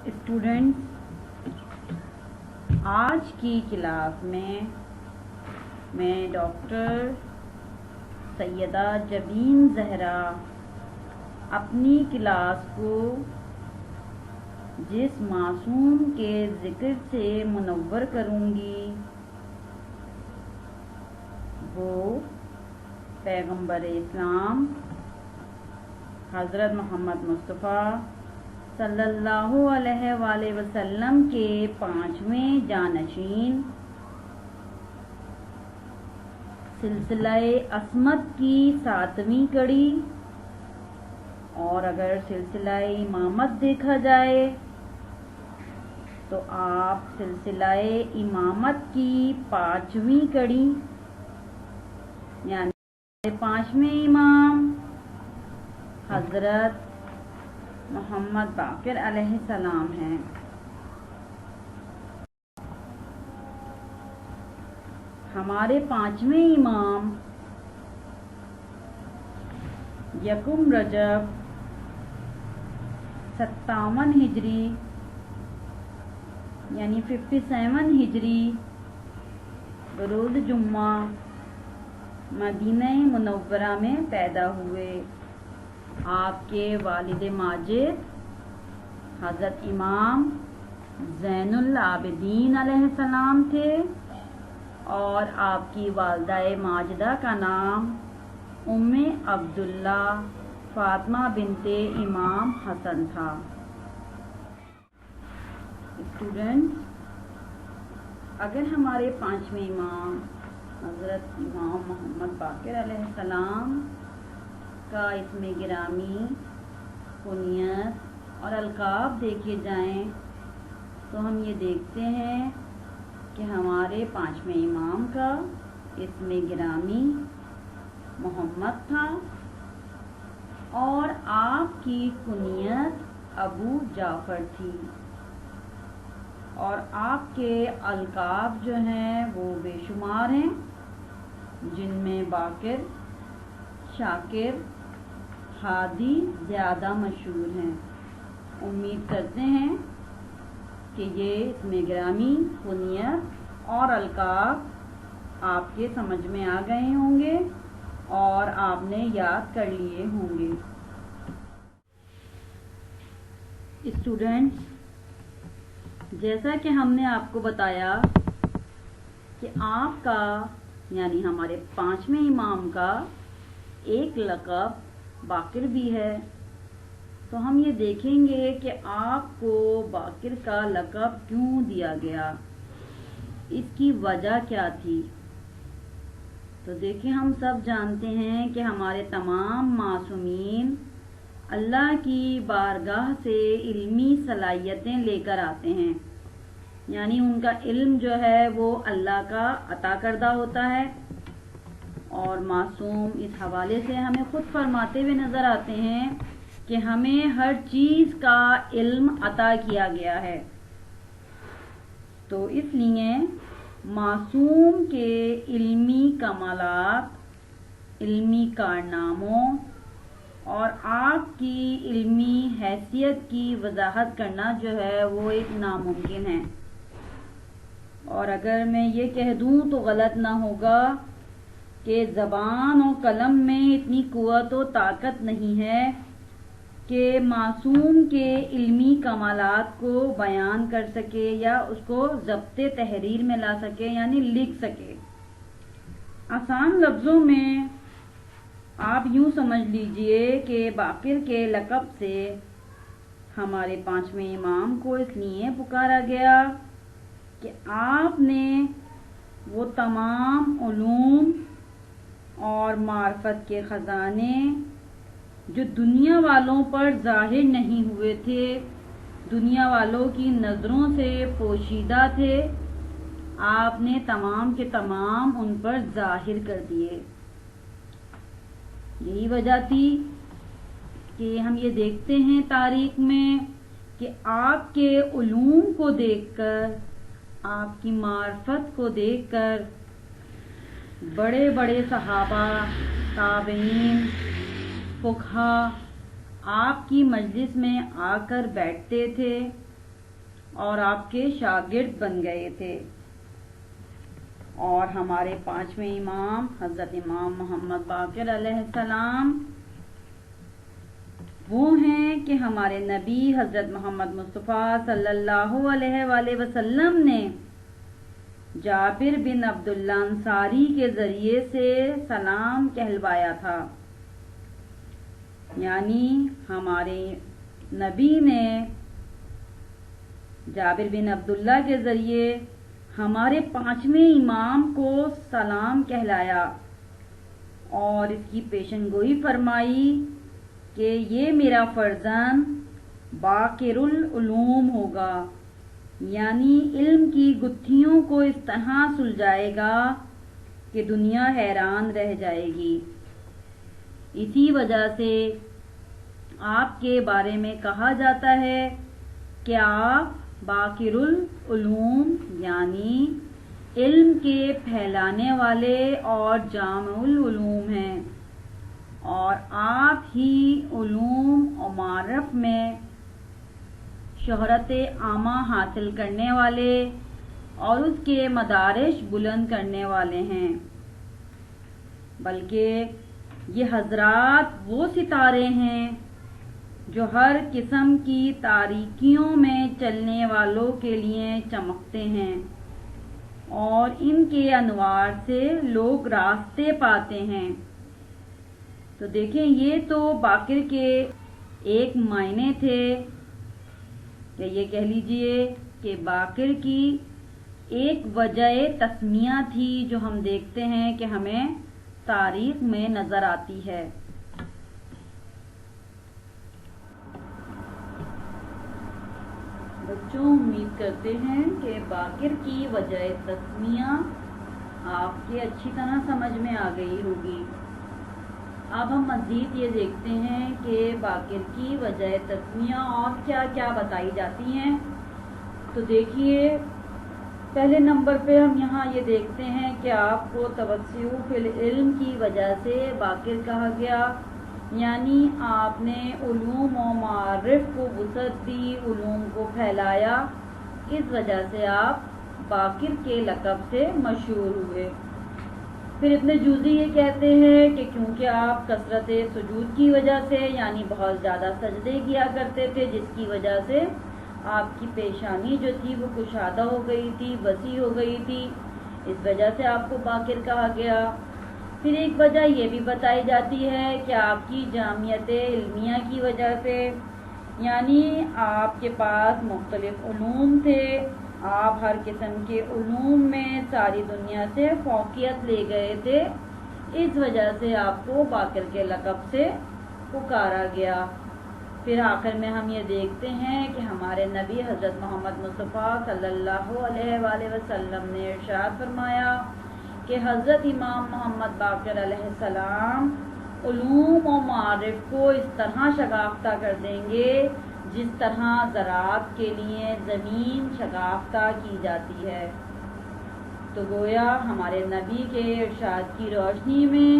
Students, آج کی class میں ڈاکٹر سیدہ جبین زہرا اپنی کلاس کو جس معصوم کے ذکر سے منور کروں گی وہ پیغمبر اسلام حضرت محمد مصطفیٰ صلی اللہ علیہ وآلہ وسلم کے 5ویں جانشین سلسلہ عصمت کی 7ویں کڑی، اور اگر سلسلہ امامت دیکھا جائے تو آپ سلسلہ امامت کی 5ویں کڑی یعنی 5ویں امام حضرت محمد باقر علیہ السلام ہیں۔ ہمارے 5ویں امام یکم رجب 57 ہجری یعنی 57 ہجری بروز جمعہ مدینہ منورہ میں پیدا ہوئے۔ آپ کے والد ماجد حضرت امام زین العابدین علیہ السلام تھے، اور آپ کی والدہ ماجدہ کا نام ام عبداللہ فاطمہ بنت امام حسن تھا۔ اسٹوڈنٹس، اگر ہمارے 5ویں امام حضرت امام محمد باقر علیہ السلام کا اسم گرامی، کنیت اور القاب دیکھے جائیں تو ہم یہ دیکھتے ہیں کہ ہمارے 5ویں امام کا اسم گرامی محمد تھا، اور آپ کی کنیت ابو جعفر تھی، اور آپ کے القاب جو ہیں وہ بے شمار ہیں، جن میں باقر، شاکر، ہادی زیادہ مشہور ہیں۔ امید کرتے ہیں کہ یہ اسم گرامی، کنیت اور القاب آپ کے سمجھ میں آ گئے ہوں گے اور آپ نے یاد کر لیے ہوں گے۔ اسٹوڈنٹس، جیسا کہ ہم نے آپ کو بتایا کہ آپ کا یعنی ہمارے 5ویں امام کا ایک لقب باقر بھی ہے، تو ہم یہ دیکھیں گے کہ آپ کو باقر کا لقب کیوں دیا گیا، اس کی وجہ کیا تھی۔ تو دیکھیں، ہم سب جانتے ہیں کہ ہمارے تمام معصومین اللہ کی بارگاہ سے علمی صلاحیتیں لے کر آتے ہیں، یعنی ان کا علم جو ہے وہ اللہ کا عطا کردہ ہوتا ہے، اور معصوم اس حوالے سے ہمیں خود فرماتے ہوئے نظر آتے ہیں کہ ہمیں ہر چیز کا علم عطا کیا گیا ہے۔ تو اس لیے معصوم کے علمی کمالات، علمی کارناموں اور آپ کی علمی حیثیت کی وضاحت کرنا جو ہے وہ ایک ناممکن ہے، اور اگر میں یہ کہہ دوں تو غلط نہ ہوگا کہ زبان و قلم میں اتنی قوت و طاقت نہیں ہے کہ معصوم کے علمی کمالات کو بیان کر سکے یا اس کو ضبط تحریر میں لا سکے، یعنی لکھ سکے۔ آسان لفظوں میں آپ یوں سمجھ لیجئے کہ باقر کے لقب سے ہمارے 5ویں امام کو اس لیے پکارا گیا کہ آپ نے وہ تمام علوم اور معرفت کے خزانے جو دنیا والوں پر ظاہر نہیں ہوئے تھے، دنیا والوں کی نظروں سے پوشیدہ تھے، آپ نے تمام کے تمام ان پر ظاہر کر دیے۔ یہی وجہ تھی کہ ہم یہ دیکھتے ہیں تاریخ میں کہ آپ کے علوم کو دیکھ کر، آپ کی معرفت کو دیکھ کر بڑے بڑے صحابہ، تابعین، فقہا آپ کی مجلس میں آ کر بیٹھتے تھے اور آپ کے شاگرد بن گئے تھے۔ اور ہمارے 5ویں امام حضرت امام محمد باقر علیہ السلام وہ ہیں کہ ہمارے نبی حضرت محمد مصطفیٰ صلی اللہ علیہ وآلہ وسلم نے جابر بن عبداللہ انصاری کے ذریعے سے سلام کہلوایا تھا، یعنی ہمارے نبی نے جابر بن عبداللہ کے ذریعے ہمارے 5ویں امام کو سلام کہلایا اور اس کی پیشن گوئی فرمائی کہ یہ میرا فرزند باقر العلوم ہوگا، یعنی علم کی گتھیوں کو اس طرح سلجھائے گا کہ دنیا حیران رہ جائے گی۔ اسی وجہ سے آپ کے بارے میں کہا جاتا ہے کہ آپ باقر العلوم یعنی علم کے پھیلانے والے اور جامع العلوم ہیں، اور آپ ہی علوم و معارف میں شہرت عامہ حاصل کرنے والے اور اس کے مدارج بلند کرنے والے ہیں۔ بلکہ یہ حضرات وہ ستارے ہیں جو ہر قسم کی تاریکیوں میں چلنے والوں کے لیے چمکتے ہیں، اور ان کے انوار سے لوگ راستے پاتے ہیں۔ تو دیکھیں، یہ تو باقر کے ایک معنی تھے، کہ یہ کہہ لیجئے کہ باقر کی ایک وجہ تسمیہ تھی جو ہم دیکھتے ہیں کہ ہمیں تاریخ میں نظر آتی ہے۔ بچوں، امید کرتے ہیں کہ باقر کی وجہ تسمیہ آپ کے اچھی طرح سمجھ میں آ گئی ہوگی۔ اب ہم مزید یہ دیکھتے ہیں کہ باقر کی وجہ تسمیہ اور کیا کیا بتائی جاتی ہیں۔ تو دیکھیے، پہلے نمبر پہ ہم یہاں یہ دیکھتے ہیں کہ آپ کو توسع فی العلم کی وجہ سے باقر کہا گیا، یعنی آپ نے علوم و معارف کو وسعت دی، علوم کو پھیلایا، اس وجہ سے آپ باقر کے لقب سے مشہور ہوئے۔ پھر ابن جوزی یہ کہتے ہیں کہ کیونکہ آپ کثرت سجود کی وجہ سے، یعنی بہت زیادہ سجدے کیا کرتے تھے، جس کی وجہ سے آپ کی پیشانی جو تھی وہ کشادہ ہو گئی تھی، وسیع ہو گئی تھی، اس وجہ سے آپ کو باقر کہا گیا۔ پھر ایک وجہ یہ بھی بتائی جاتی ہے کہ آپ کی جامعیت علمیہ کی وجہ سے، یعنی آپ کے پاس مختلف علوم تھے، آپ ہر قسم کے علوم میں ساری دنیا سے فوقیت لے گئے تھے، اس وجہ سے آپ کو باقر کے لقب سے پکارا گیا۔ پھر آخر میں ہم یہ دیکھتے ہیں کہ ہمارے نبی حضرت محمد مصطفیٰ صلی اللہ علیہ وآلہ وسلم نے ارشاد فرمایا کہ حضرت امام محمد باقر علیہ السلام علوم و معارف کو اس طرح شگافتہ کر دیں گے جس طرح زراعت کے لیے زمین شگافتہ کی جاتی ہے۔ تو گویا ہمارے نبی کے ارشاد کی روشنی میں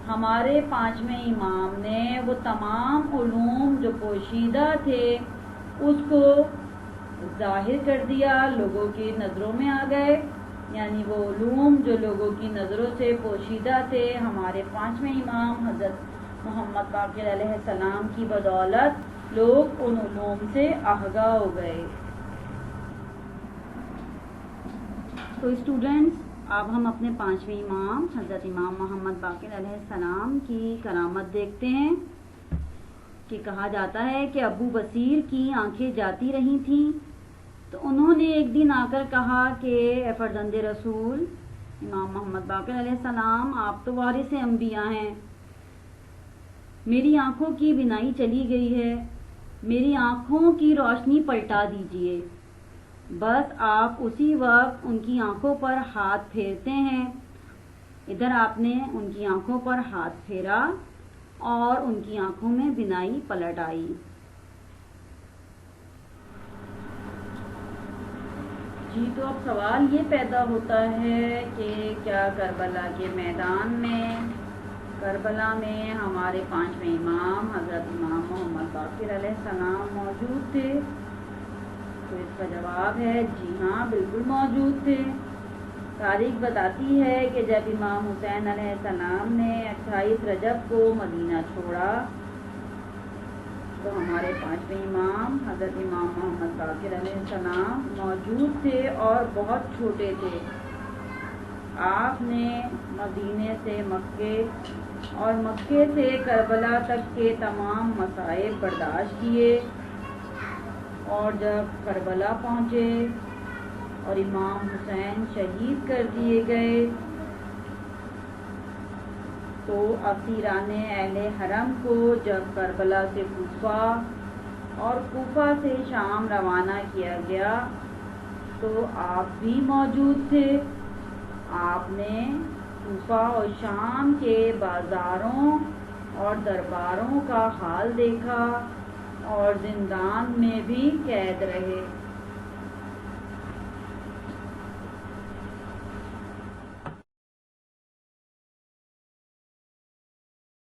ہمارے 5ویں امام نے وہ تمام علوم جو پوشیدہ تھے اس کو ظاہر کر دیا، لوگوں کی نظروں میں آ گئے، یعنی وہ علوم جو لوگوں کی نظروں سے پوشیدہ تھے، ہمارے 5ویں امام حضرت محمد باقر علیہ السلام کی بدولت لوگ ان علوم سے آگاہ ہو گئے۔ تو اسٹوڈنٹس، اب ہم اپنے 5ویں امام حضرت امام محمد باقر علیہ السلام کی کرامت دیکھتے ہیں کہ کہا جاتا ہے کہ ابو بصیر کی آنکھیں جاتی رہی تھیں، تو انہوں نے ایک دن آ کر کہا کہ اے فرزند رسول امام محمد باقر علیہ السلام، آپ تو وارث انبیاء ہیں، میری آنکھوں کی بینائی چلی گئی ہے، میری آنکھوں کی روشنی پلٹا دیجئے۔ بس آپ اسی وقت ان کی آنکھوں پر ہاتھ پھیرتے ہیں۔ ادھر آپ نے ان کی آنکھوں پر ہاتھ پھیرا اور ان کی آنکھوں میں بینائی پلٹ آئی۔ جی، تو اب سوال یہ پیدا ہوتا ہے کہ کیا کربلا کے میدان میں، کربلا میں ہمارے 5ویں امام حضرت امام محمد باقر علیہ السلام موجود تھے؟ تو تو اس کا جواب ہے جی ہاں، بالکل موجود تھے۔ تاریخ بتاتی ہے کہ جب امام حسین علیہ السلام نے 28 رجب کو مدینہ چھوڑا تو ہمارے 5ویں امام حضرت امام محمد باقر علیہ السلام موجود تھے اور بہت چھوٹے تھے۔ آپ نے مدینے سے مکے اور مکے سے کربلا تک کے تمام مصائب برداشت کیے، اور جب کربلا پہنچے اور امام حسین شہید کر دیے گئے تو اسیران اہل حرم کو جب کربلا سے کوفہ اور کوفہ سے شام روانہ کیا گیا تو آپ بھی موجود تھے۔ آپ نے کوفہ اور شام کے بازاروں اور درباروں کا حال دیکھا اور زندان میں بھی قید رہے۔